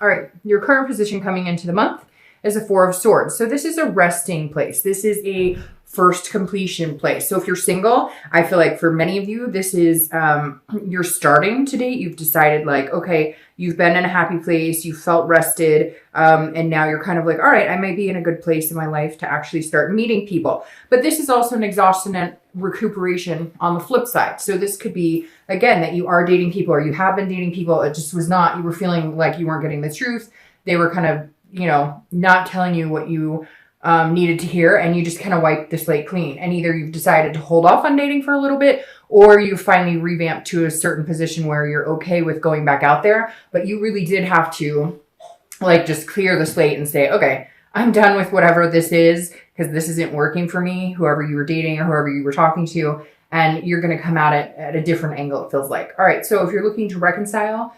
All right, your current position coming into the month is a Four of Swords. So this is a resting place. This is a first completion place. So if you're single, I feel like for many of you, this is, you're starting to date. You've decided like, okay, you've been in a happy place. You felt rested. And now you're kind of like, all right, I might be in a good place in my life to actually start meeting people. But this is also an exhaustion and recuperation on the flip side. So this could be, again, that you are dating people or you have been dating people. It just was not, you were feeling like you weren't getting the truth. They were kind of, not telling you what you needed to hear, and you just kind of wiped the slate clean. And either you've decided to hold off on dating for a little bit, or you finally revamped to a certain position where you're okay with going back out there, but you really did have to like just clear the slate and say, okay, I'm done with whatever this is, because this isn't working for me, whoever you were dating or whoever you were talking to, and you're going to come at it at a different angle, it feels like. All right, so if you're looking to reconcile,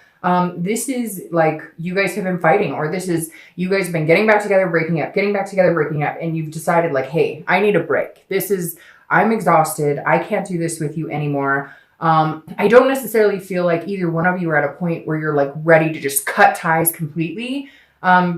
this is like you guys have been fighting, or this is you guys have been getting back together, breaking up, getting back together, breaking up, and you've decided like, hey, I need a break. I'm exhausted. I can't do this with you anymore. I don't necessarily feel like either one of you are at a point where you're like ready to just cut ties completely.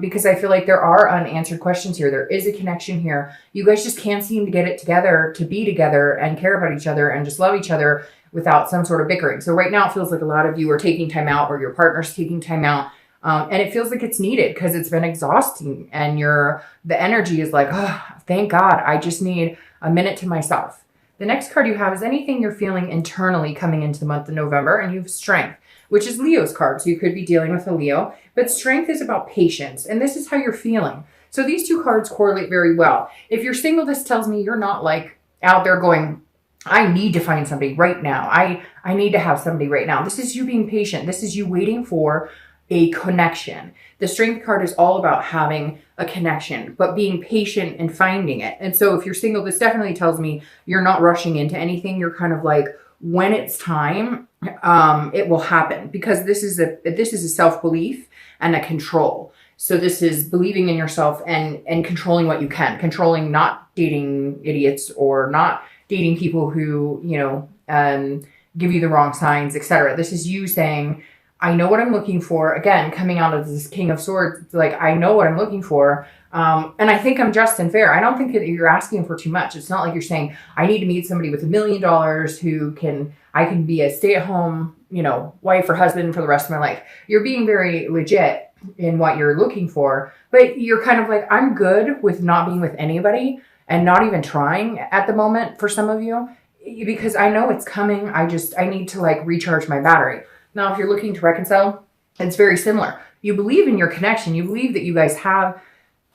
Because I feel like there are unanswered questions here. There is a connection here. You guys just can't seem to get it together to be together and care about each other and just love each other without some sort of bickering. So right now it feels like a lot of you are taking time out, or your partner's taking time out. And it feels like it's needed because it's been exhausting, and the energy is like, oh, thank God, I just need a minute to myself. The next card you have is anything you're feeling internally coming into the month of November, and you have Strength, which is Leo's card. So you could be dealing with a Leo, but Strength is about patience, and this is how you're feeling. So these two cards correlate very well. If you're single, this tells me you're not like out there going, I need to find somebody right now. I need to have somebody right now. This is you being patient. This is you waiting for a connection. The Strength card is all about having a connection, but being patient and finding it. And so if you're single, this definitely tells me you're not rushing into anything. You're kind of like, when it's time, it will happen, because this is a self-belief and a control. So this is believing in yourself and controlling what you can, controlling not dating idiots or not dating people who, give you the wrong signs, etc. This is you saying, I know what I'm looking for. Again, coming out of this King of Swords, it's like, I know what I'm looking for. And I think I'm just and fair. I don't think that you're asking for too much. It's not like you're saying, I need to meet somebody with $1 million who I can be a stay-at-home, wife or husband for the rest of my life. You're being very legit in what you're looking for, but you're kind of like, I'm good with not being with anybody and not even trying at the moment for some of you, because I know it's coming. I need to like recharge my battery. Now, if you're looking to reconcile, it's very similar. You believe in your connection. You believe that you guys have,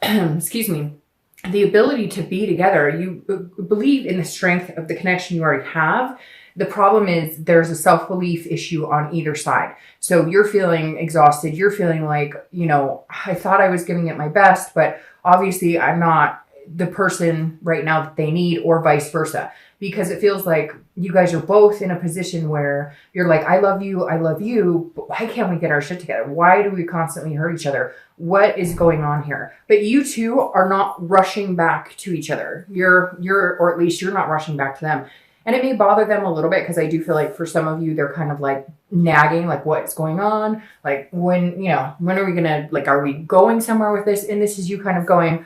the ability to be together. You believe in the strength of the connection you already have. The problem is there's a self-belief issue on either side. So you're feeling exhausted. You're feeling like, I thought I was giving it my best, but obviously I'm not the person right now that they need, or vice versa, because it feels like you guys are both in a position where you're like, I love you, but why can't we get our shit together? Why do we constantly hurt each other? What is going on here? But you two are not rushing back to each other. Or at least you're not rushing back to them. And it may bother them a little bit, because I do feel like for some of you, they're kind of like nagging, like, what's going on? Like, when are we gonna, like, are we going somewhere with this? And this is you kind of going,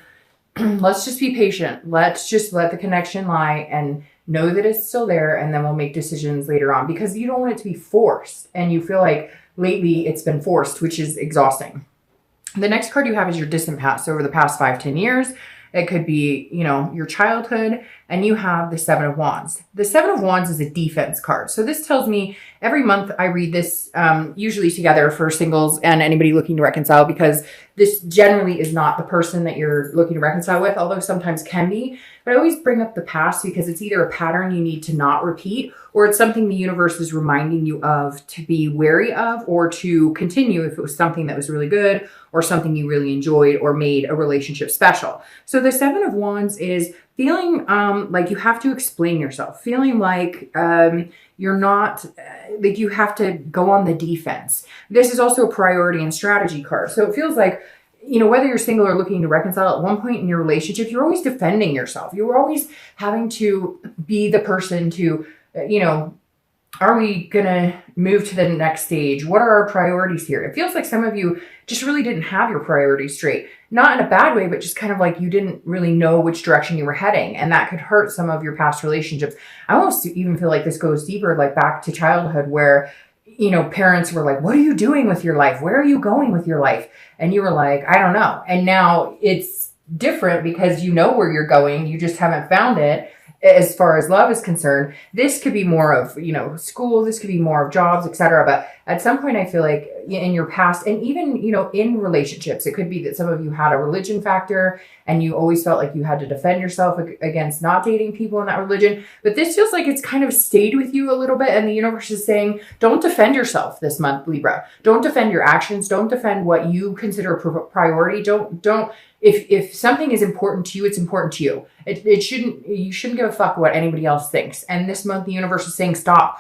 let's just be patient. Let's just let the connection lie and know that it's still there. And then we'll make decisions later on, because you don't want it to be forced. And you feel like lately it's been forced, which is exhausting. The next card you have is your distant past. So over the past 5-10 years, it could be, your childhood, and you have the Seven of Wands. The Seven of Wands is a defense card. So this tells me every month I read this, usually together for singles and anybody looking to reconcile, because this generally is not the person that you're looking to reconcile with, although sometimes can be. But I always bring up the past because it's either a pattern you need to not repeat, or it's something the universe is reminding you of to be wary of, or to continue if it was something that was really good or something you really enjoyed or made a relationship special. So the Seven of Wands is feeling like you have to explain yourself, feeling like you're not, like you have to go on the defense. This is also a priority and strategy card. So it feels like, whether you're single or looking to reconcile, at one point in your relationship, you're always defending yourself. You're always having to be the person to, Are we going to move to the next stage? What are our priorities here? It feels like some of you just really didn't have your priorities straight. Not in a bad way, but just kind of like you didn't really know which direction you were heading. And that could hurt some of your past relationships. I almost even feel like this goes deeper, like back to childhood where, you know, parents were like, what are you doing with your life? Where are you going with your life? And you were like, I don't know. And now it's different because you know where you're going. You just haven't found it. As far as love is concerned, this could be more of, you know, school, this could be more of jobs, etc. But at some point, I feel like in your past, and even, you know, in relationships, it could be that some of you had a religion factor and you always felt like you had to defend yourself against not dating people in that religion. But this feels like it's kind of stayed with you a little bit. And the universe is saying, don't defend yourself this month, Libra. Don't defend your actions. Don't defend what you consider a priority. If something is important to you, it's important to you. You shouldn't give a fuck what anybody else thinks. And this month, the universe is saying, stop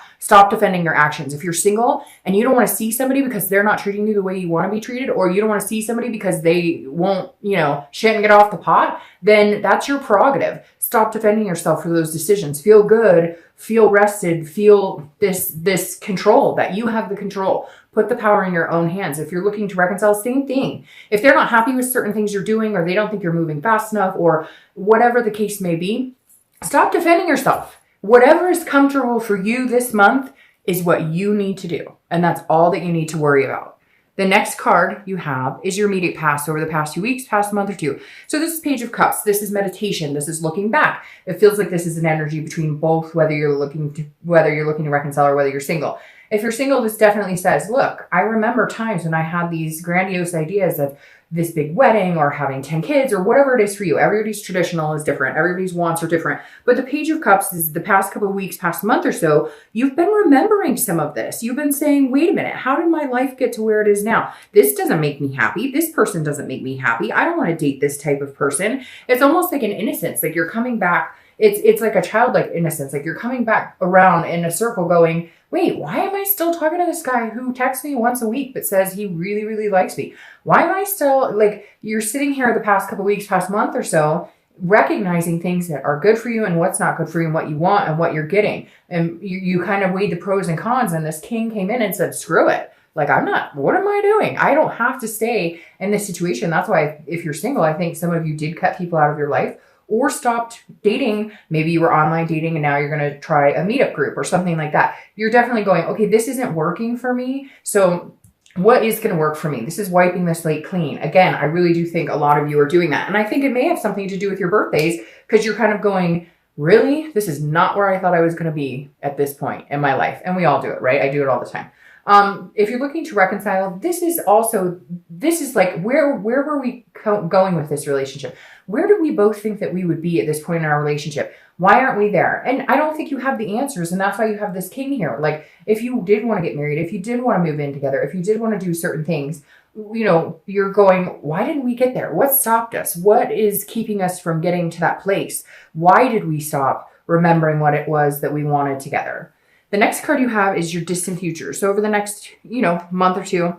defending your actions. If you're single and you don't want to see somebody because they're not treating you the way you want to be treated, or you don't want to see somebody because they won't, you know, shit and get off the pot, then that's your prerogative. Stop defending yourself for those decisions. Feel good, feel rested, feel this control, that you have the control. Put the power in your own hands. If you're looking to reconcile, same thing. If they're not happy with certain things you're doing, or they don't think you're moving fast enough, or whatever the case may be, stop defending yourself. Whatever is comfortable for you this month is what you need to do. And that's all that you need to worry about. The next card you have is your immediate past over the past few weeks, past month or two. So this is Page of Cups. This is meditation. This is looking back. It feels like this is an energy between both, whether you're looking to reconcile or whether you're single. If you're single, this definitely says, look, I remember times when I had these grandiose ideas of this big wedding or having 10 kids or whatever it is for you. Everybody's traditional is different. Everybody's wants are different. But the Page of Cups is the past couple of weeks, past month or so, you've been remembering some of this. You've been saying, wait a minute, how did my life get to where it is now? This doesn't make me happy. This person doesn't make me happy. I don't want to date this type of person. It's almost like an innocence, like you're coming back. It's like a childlike innocence. Like you're coming back around in a circle going, wait, why am I still talking to this guy who texts me once a week but says he really, really likes me? Why am I still, like, you're sitting here the past couple of weeks, past month or so, recognizing things that are good for you and what's not good for you and what you want and what you're getting. And you kind of weighed the pros and cons, and this king came in and said, screw it. Like, what am I doing? I don't have to stay in this situation. That's why if you're single, I think some of you did cut people out of your life or stopped dating. Maybe you were online dating and now you're going to try a meetup group or something like that. You're definitely going, okay, this isn't working for me. So what is going to work for me? This is wiping the slate clean. Again, I really do think a lot of you are doing that. And I think it may have something to do with your birthdays, because you're kind of going, really? This is not where I thought I was going to be at this point in my life. And we all do it, right? I do it all the time. If you're looking to reconcile, this is like, where were we going with this relationship? Where do we both think that we would be at this point in our relationship? Why aren't we there? And I don't think you have the answers. And that's why you have this king here. Like, if you did want to get married, if you did want to move in together, if you did want to do certain things, you know, you're going, why didn't we get there? What stopped us? What is keeping us from getting to that place? Why did we stop remembering what it was that we wanted together? The next card you have is your distant future. So over the next, month or two,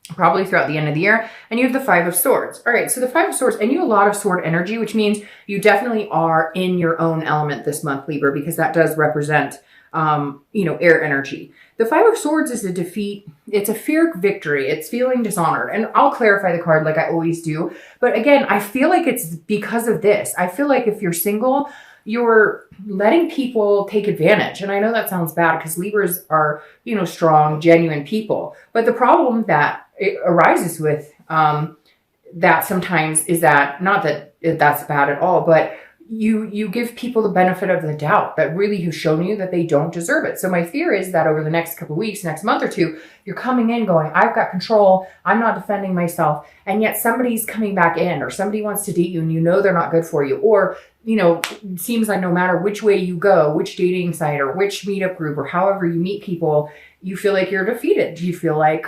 probably throughout the end of the year, and you have the Five of Swords. All right, so the Five of Swords, and you have a lot of sword energy, which means you definitely are in your own element this month, Libra, because that does represent, air energy. The Five of Swords is a defeat. It's a fear victory. It's feeling dishonored. And I'll clarify the card like I always do. But again, I feel like it's because of this. I feel like if you're single, you're letting people take advantage. And I know that sounds bad because Libras are, strong, genuine people. But the problem that it arises with that sometimes is that, not that that's bad at all, but you give people the benefit of the doubt that really have shown you that they don't deserve it. So my fear is that over the next couple of weeks, next month or two, you're coming in going, I've got control. I'm not defending myself. And yet somebody's coming back in, or somebody wants to date you and they're not good for you. Or, it seems like no matter which way you go, which dating site or which meetup group or however you meet people, you feel like you're defeated. You feel like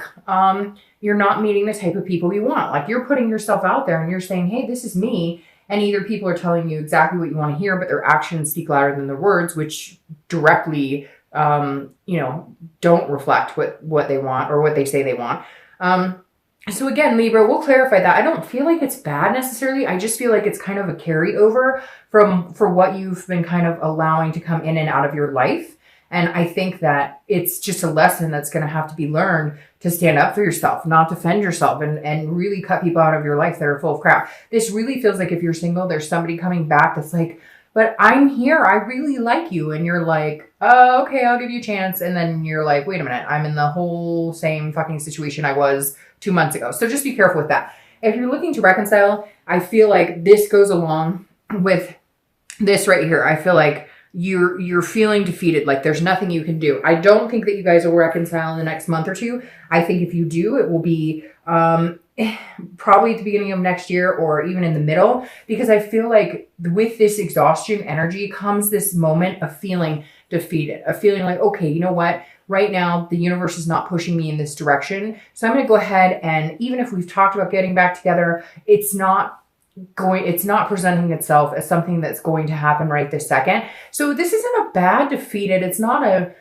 you're not meeting the type of people you want. Like you're putting yourself out there and you're saying, hey, this is me. And either people are telling you exactly what you want to hear, but their actions speak louder than their words, which directly, don't reflect what they want or what they say they want. So again, Libra, we'll clarify that. I don't feel like it's bad necessarily. I just feel like it's kind of a carryover for what you've been kind of allowing to come in and out of your life. And I think that it's just a lesson that's going to have to be learned to stand up for yourself, not defend yourself, and really cut people out of your life that are full of crap. This really feels like if you're single, there's somebody coming back that's like, but I'm here. I really like you. And you're like, oh, okay, I'll give you a chance. And then you're like, wait a minute, I'm in the whole same fucking situation I was 2 months ago. So just be careful with that. If you're looking to reconcile, I feel like this goes along with this right here. I feel like you're feeling defeated, like there's nothing you can do. I don't think that you guys will reconcile in the next month or two. I think if you do, it will be probably at the beginning of next year or even in the middle, because I feel like with this exhaustion energy comes this moment of feeling defeated, of feeling like, okay, you know what? Right now, the universe is not pushing me in this direction. So I'm going to go ahead, and even if we've talked about getting back together, it's not presenting itself as something that's going to happen right this second. So this isn't a bad defeated. It's not a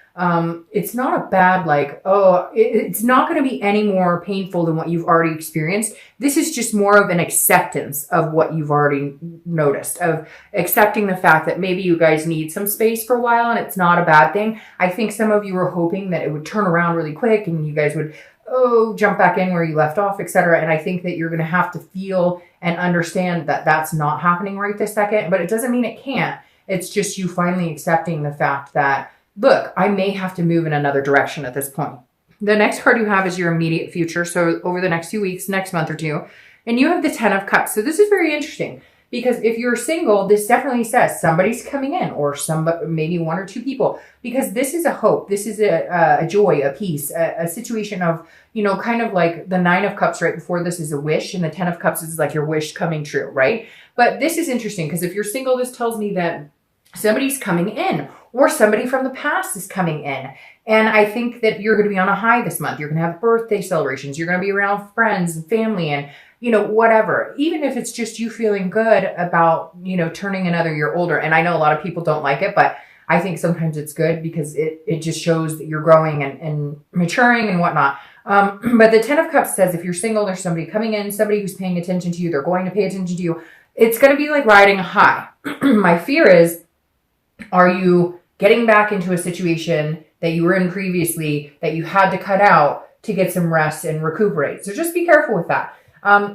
bad, like, oh, it's not going to be any more painful than what you've already experienced. This is just more of an acceptance of what you've already noticed, of accepting the fact that maybe you guys need some space for a while, and it's not a bad thing. I think some of you were hoping that it would turn around really quick and you guys would jump back in where you left off, etc. And I think that you're going to have to feel and understand that that's not happening right this second, but it doesn't mean it can't. It's just you finally accepting the fact that, look, I may have to move in another direction at this point. The next card you have is your immediate future. So over the next few weeks, next month or two, and you have the 10 of Cups. So this is very interesting because if you're single, this definitely says somebody's coming in, or maybe one or two people, because this is a hope. This is a joy, a peace, a situation of, kind of like the 9 of Cups right before this is a wish, and the 10 of Cups is like your wish coming true, right? But this is interesting because if you're single, this tells me that somebody's coming in, or somebody from the past is coming in. And I think that you're going to be on a high this month. You're going to have birthday celebrations. You're going to be around friends and family and, whatever. Even if it's just you feeling good about, turning another year older. And I know a lot of people don't like it, but I think sometimes it's good because it just shows that you're growing and maturing and whatnot. But the 10 of Cups says if you're single, there's somebody coming in, somebody who's paying attention to you. They're going to pay attention to you. It's going to be like riding a high. My fear is, are you getting back into a situation that you were in previously that you had to cut out to get some rest and recuperate? So just be careful with that.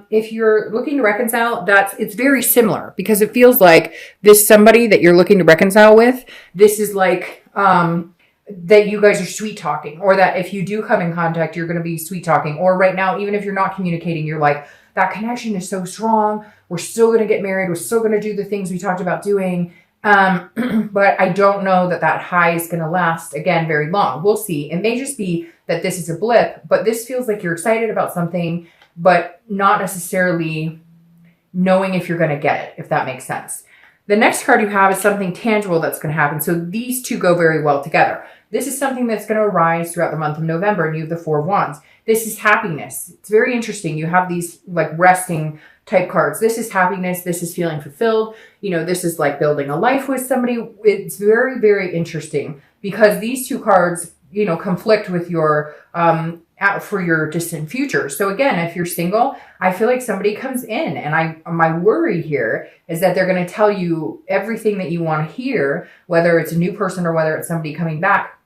If you're looking to reconcile, it's very similar because it feels like this somebody that you're looking to reconcile with, this is like that you guys are sweet talking, or that if you do come in contact, you're going to be sweet talking. Or right now, even if you're not communicating, you're like, that connection is so strong. We're still going to get married. We're still going to do the things we talked about doing. But I don't know that high is going to last, again, very long. We'll see. It may just be that this is a blip, but this feels like you're excited about something, but not necessarily knowing if you're going to get it, if that makes sense. The next card you have is something tangible that's going to happen. So these two go very well together. This is something that's going to arise throughout the month of November, and you have the 4 of Wands. This is happiness. It's very interesting. You have these like resting type cards. This is happiness. This is feeling fulfilled. This is like building a life with somebody. It's very, very interesting because these two cards, conflict with your, for your distant future. So again, if you're single, I feel like somebody comes in, and my worry here is that they're going to tell you everything that you want to hear, whether it's a new person or whether it's somebody coming back,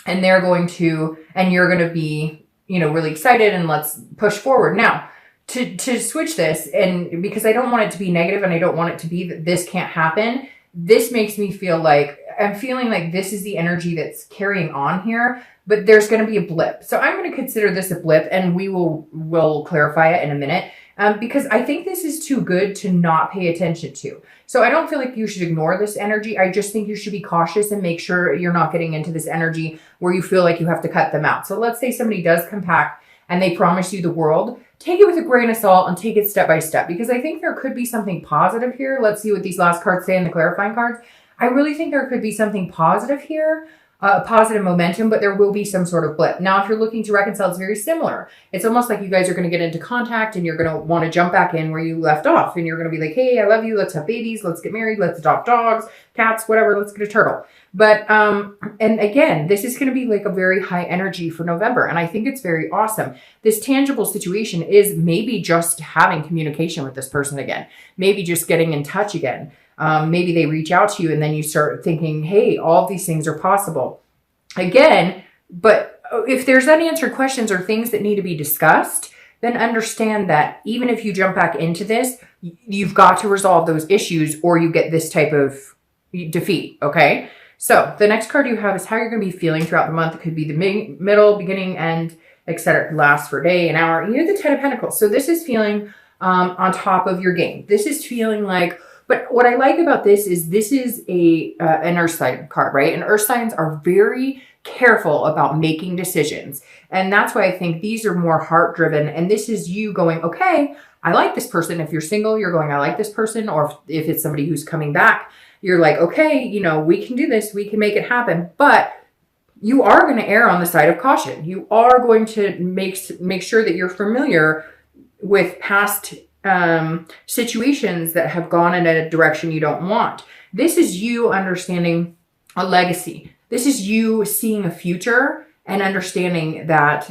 and you're going to be, really excited and let's push forward. Now, to switch this, and because I don't want it to be negative and I don't want it to be that this can't happen, this makes me feel like I'm feeling like this is the energy that's carrying on here, but there's going to be a blip. So I'm going to consider this a blip, and we'll clarify it in a minute, because I think this is too good to not pay attention to. So I don't feel like you should ignore this energy. I just think you should be cautious and make sure you're not getting into this energy where you feel like you have to cut them out. So let's say somebody does come back and they promise you the world. Take it with a grain of salt and take it step by step, because I think there could be something positive here. Let's see what these last cards say in the clarifying cards. I really think there could be something positive here, positive momentum, but there will be some sort of blip. Now, if you're looking to reconcile, it's very similar. It's almost like you guys are going to get into contact and you're going to want to jump back in where you left off. And you're going to be like, hey, I love you. Let's have babies. Let's get married. Let's adopt dogs, cats, whatever. Let's get a turtle. But, and again, this is going to be like a very high energy for November. And I think it's very awesome. This tangible situation is maybe just having communication with this person again, maybe just getting in touch again. Maybe they reach out to you and then you start thinking, hey, all of these things are possible. again, but if there's unanswered questions or things that need to be discussed, then understand that even if you jump back into this, you've got to resolve those issues or you get this type of defeat, okay? So the next card you have is how you're going to be feeling throughout the month. It could be the middle, beginning, end, etc. It could last for a day, an hour. You have the 10 of Pentacles. So this is feeling on top of your game. This is feeling like, but what I like about this is an earth sign card, right? And earth signs are very careful about making decisions. And that's why I think these are more heart driven. And this is you going, okay, I like this person. If you're single, you're going, I like this person. Or if it's somebody who's coming back, you're like, okay, you know, we can do this. We can make it happen. But you are going to err on the side of caution. You are going to make sure that you're familiar with past situations that have gone in a direction you don't want. This is you understanding a legacy. This is you seeing a future and understanding that,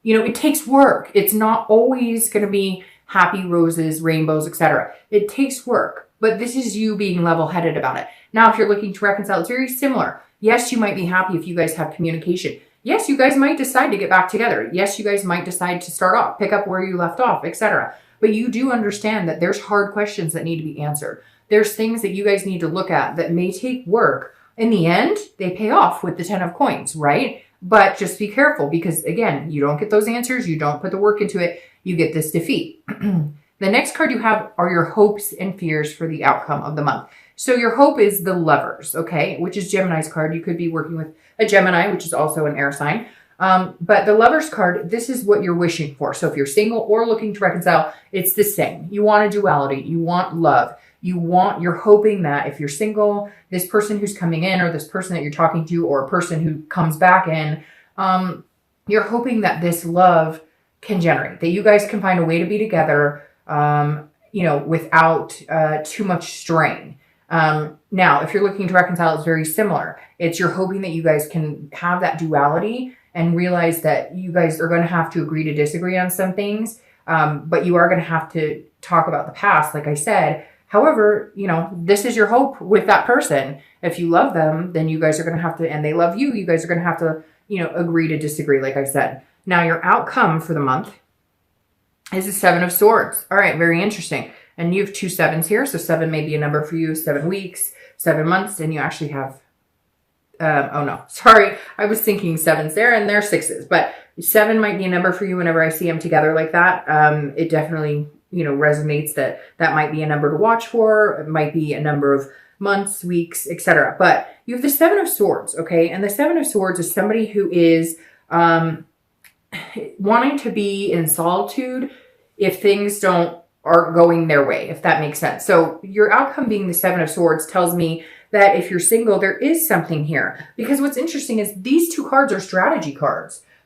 you know, it takes work. It's not always going to be happy roses, rainbows, etc. It takes work, but this is you being level-headed about it. Now, if you're looking to reconcile, it's very similar. Yes, you might be happy if you guys have communication. Yes, you guys might decide to get back together. Yes, you guys might decide to start off, pick up where you left off, etc. But you do understand that there's hard questions that need to be answered. There's things that you guys need to look at that may take work. In the end, they pay off with the 10 of coins, right? But just be careful because, again, you don't get those answers. You don't put the work into it. You get this defeat. The next card you have are your hopes and fears for the outcome of the month. So your hope is the Lovers, okay, which is Gemini's card. You could be working with a Gemini, which is also an air sign. But the Lovers card, this is what you're wishing for. So if you're single or looking to reconcile, it's the same. You want a duality. You want love. You're hoping that if you're single, this person who's coming in or this person that you're talking to or a person who comes back in, you're hoping that this love can generate, that you guys can find a way to be together, you know, without too much strain. Now, if you're looking to reconcile, it's very similar. It's you're hoping that you guys can have that duality and realize that you guys are going to have to agree to disagree on some things, but you are going to have to talk about the past, like I said. However, you know, this is your hope with that person. If you love them, then you guys are going to have to, and they love you, you guys are going to have to, you know, agree to disagree, like I said. Now, your outcome for the month is the 7 of Swords. All right, very interesting. And you have 2 sevens here. So 7 may be a number for you, 7 weeks, 7 months, and you actually have, oh no, sorry. I was thinking 7s there and they're 6s, but 7 might be a number for you whenever I see them together like that. It definitely, you know, resonates that might be a number to watch for. It might be a number of months, weeks, etc. But you have the 7 of Swords, okay? And the 7 of Swords is somebody who is wanting to be in solitude if things aren't going their way, if that makes sense. So your outcome being the 7 of Swords tells me that if you're single, there is something here. Because what's interesting is these 2 cards are strategy cards.